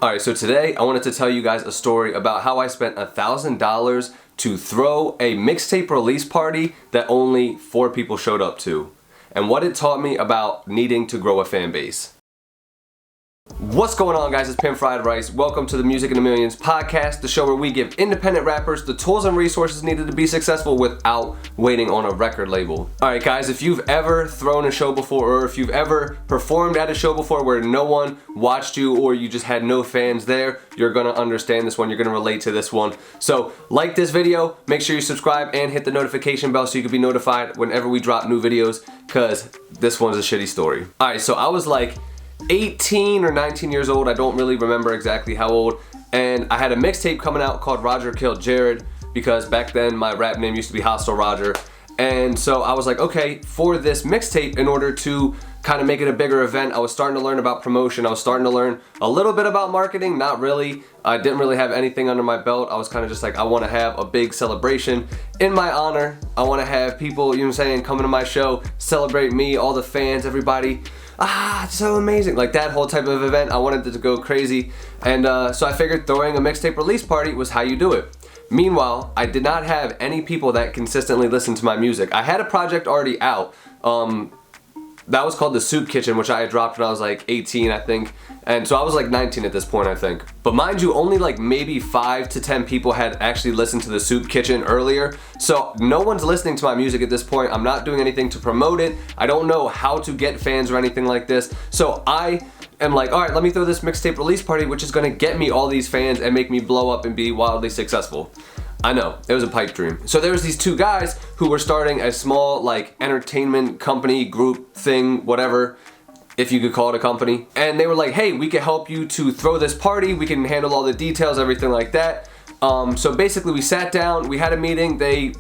Alright, so today I wanted to tell you guys a story about how I spent $1,000 to throw a mixtape release party that only 4 people showed up to, and what it taught me about needing to grow a fan base. What's going on, guys? It's Pimp Fried Rice. Welcome to the Music in the Millions podcast, the show where we give independent rappers the tools and resources needed to be successful without waiting on a record label. Alright guys, if you've ever thrown a show before, or if you've ever performed at a show before where no one watched you or you just had no fans there, you're gonna understand this one, you're gonna relate to this one. So like this video, make sure you subscribe and hit the notification bell so you can be notified whenever we drop new videos, because this one's a shitty story. Alright, so I was like 18 or 19 years old, I don't really remember exactly how old, and I had a mixtape coming out called Roger Killed Jared, because back then my rap name used to be Hostile Roger. And so I was like, okay, for this mixtape, in order to kind of make it a bigger event, I was starting to learn about promotion, I was starting to learn a little bit about marketing, not really. I didn't really have anything under my belt. I was kind of just like, I want to have a big celebration in my honor. I want to have people, you know what I'm saying, coming to my show, celebrate me, all the fans, everybody. It's so amazing. Like that whole type of event, I wanted it to go crazy. And so I figured throwing a mixtape release party was how you do it. Meanwhile, I did not have any people that consistently listened to my music. I had a project already out. That was called The Soup Kitchen, which I had dropped when I was like 18, I think. And so I was like 19 at this point, I think. But mind you, only like maybe 5 to 10 people had actually listened to The Soup Kitchen earlier. So no one's listening to my music at this point. I'm not doing anything to promote it. I don't know how to get fans or anything like this. So I am like, all right, let me throw this mixtape release party, which is gonna get me all these fans and make me blow up and be wildly successful. I know, it was a pipe dream. So there was these 2 guys who were starting a small like entertainment company, group thing, whatever, if you could call it a company. And they were like, hey, we can help you to throw this party, we can handle all the details, everything like that. So basically we sat down, we had a meeting, they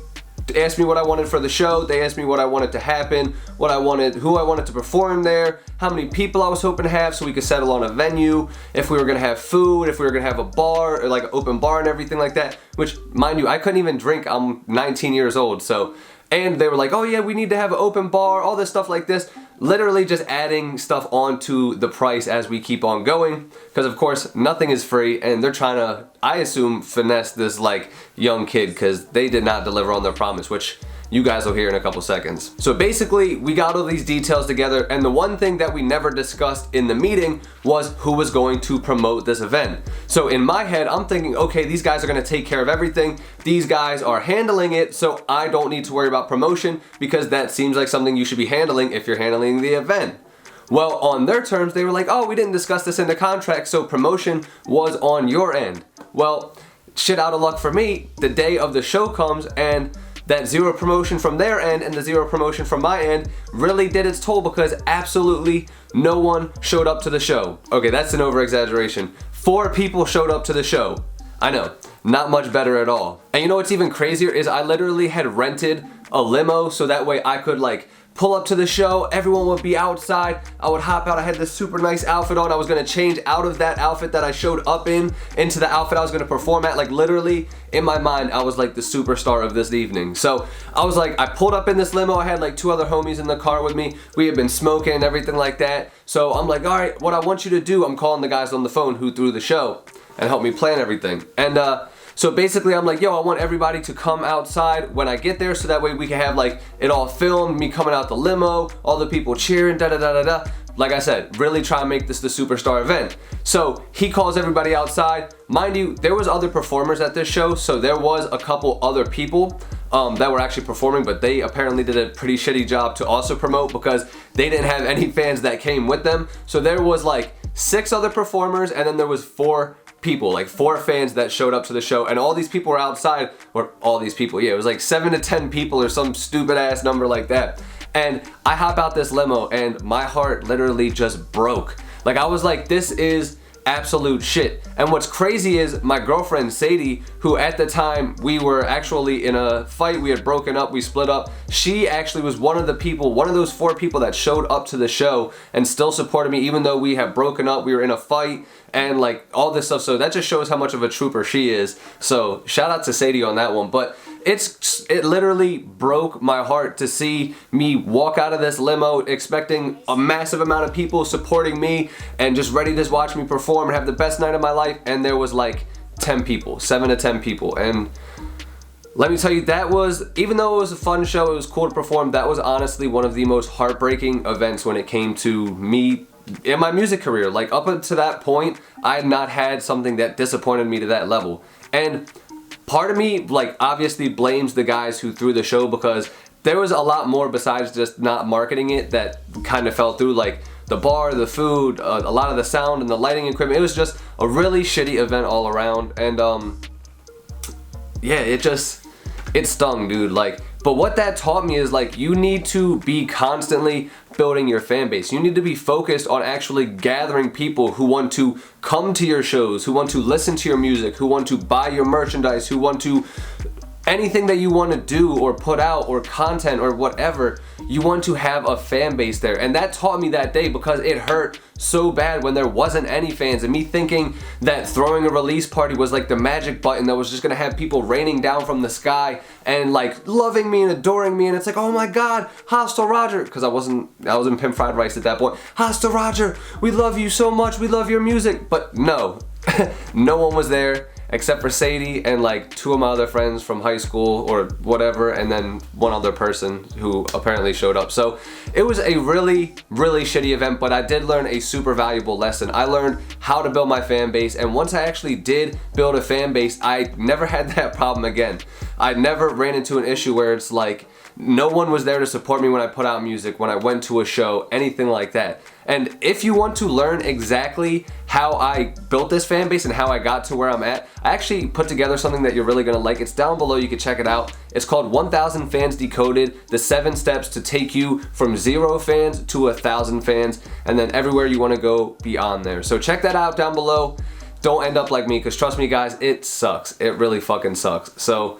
asked me what I wanted for the show, they asked me what I wanted to happen, what I wanted, who I wanted to perform there, how many people I was hoping to have so we could settle on a venue, if we were gonna have food, if we were gonna have a bar, or like an open bar and everything like that, which mind you, I couldn't even drink, I'm 19 years old, so. And they were like, oh yeah, we need to have an open bar, all this stuff like this. Literally just adding stuff onto the price as we keep on going. Because of course, nothing is free, and they're trying to, I assume, finesse this like young kid, because they did not deliver on their promise, which you guys will hear in a couple seconds. So basically, we got all these details together, and the one thing that we never discussed in the meeting was who was going to promote this event. So in my head, I'm thinking, okay, these guys are gonna take care of everything. These guys are handling it, so I don't need to worry about promotion, because that seems like something you should be handling if you're handling the event. Well, on their terms, they were like, oh, we didn't discuss this in the contract, so promotion was on your end. Well, shit out of luck for me, the day of the show comes, and that 0 promotion from their end and the 0 promotion from my end really did its toll, because absolutely no one showed up to the show. Okay, that's an over-exaggeration. 4 people showed up to the show. I know, not much better at all. And you know what's even crazier is I literally had rented a limo so that way I could like pull up to the show, everyone would be outside, I would hop out, I had this super nice outfit on, I was gonna change out of that outfit that I showed up in into the outfit I was gonna perform at. Like literally, in my mind, I was like the superstar of this evening. So I was like, I pulled up in this limo, I had like 2 other homies in the car with me, we had been smoking and everything like that. So I'm like, all right, what I want you to do, I'm calling the guys on the phone who threw the show and helped me plan everything. And so basically I'm like, yo, I want everybody to come outside when I get there, so that way we can have like it all filmed, me coming out the limo, all the people cheering, da da da da da. Like I said, really try and make this the superstar event. So he calls everybody outside. Mind you, there was other performers at this show, so there was a couple other people that were actually performing, but they apparently did a pretty shitty job to also promote, because they didn't have any fans that came with them. So there was like 6 other performers, and then there was 4 people, like 4 fans that showed up to the show, and all these people were outside, or all these people, yeah, it was like 7 to 10 people or some stupid ass number like that. And I hop out this limo and my heart literally just broke. Like I was like, this is absolute shit. And what's crazy is my girlfriend Sadie, who at the time we were actually in a fight, we had broken up, we split up, she actually was one of the people, one of those 4 people that showed up to the show and still supported me even though we have broken up, we were in a fight and like all this stuff. So that just shows how much of a trooper she is. So shout out to Sadie on that one. But it literally broke my heart to see me walk out of this limo expecting a massive amount of people supporting me and just ready to watch me perform and have the best night of my life, and there was like 10 people, 7 to 10 people. And let me tell you, that was, even though it was a fun show, it was cool to perform, that was honestly one of the most heartbreaking events when it came to me in my music career. Like, up until that point, I had not had something that disappointed me to that level. And part of me, like, obviously blames the guys who threw the show, because there was a lot more besides just not marketing it that kind of fell through, like the bar, the food, a lot of the sound and the lighting equipment. It was just a really shitty event all around. And yeah, it stung, dude. Like, but what that taught me is, like, you need to be constantly building your fan base. You need to be focused on actually gathering people who want to come to your shows, who want to listen to your music, who want to buy your merchandise, who want to anything that you want to do or put out or content or whatever. You want to have a fan base there. And that taught me that day, because it hurt so bad when there wasn't any fans, and me thinking that throwing a release party was like the magic button that was just gonna have people raining down from the sky and like loving me and adoring me, and it's like, oh my god, Hostile Roger, because I was in Pimp Fried Rice at that point. Hostile Roger, we love you so much, we love your music. But no, no one was there except for Sadie and like 2 of my other friends from high school or whatever, and then one other person who apparently showed up. So it was a really, really shitty event, but I did learn a super valuable lesson. I learned how to build my fan base, and once I actually did build a fan base, I never had that problem again. I never ran into an issue where it's like no one was there to support me when I put out music, when I went to a show, anything like that. And if you want to learn exactly how I built this fan base and how I got to where I'm at, I actually put together something that you're really gonna like. It's down below, you can check it out. It's called 1000 Fans Decoded, the 7 steps to take you from 0 fans to 1000 fans, and then everywhere you wanna go beyond there. So check that out down below. Don't end up like me, because trust me guys, it sucks. It really fucking sucks. So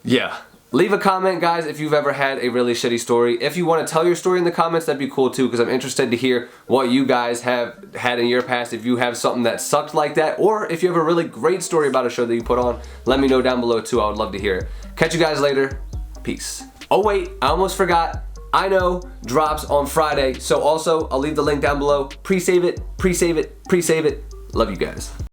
yeah. Leave a comment, guys, if you've ever had a really shitty story. If you want to tell your story in the comments, that'd be cool too, because I'm interested to hear what you guys have had in your past. If you have something that sucked like that, or if you have a really great story about a show that you put on, let me know down below too. I would love to hear it. Catch you guys later. Peace. Oh wait, I almost forgot. I Know drops on Friday, so also I'll leave the link down below. Pre-save it, pre-save it, pre-save it. Love you guys.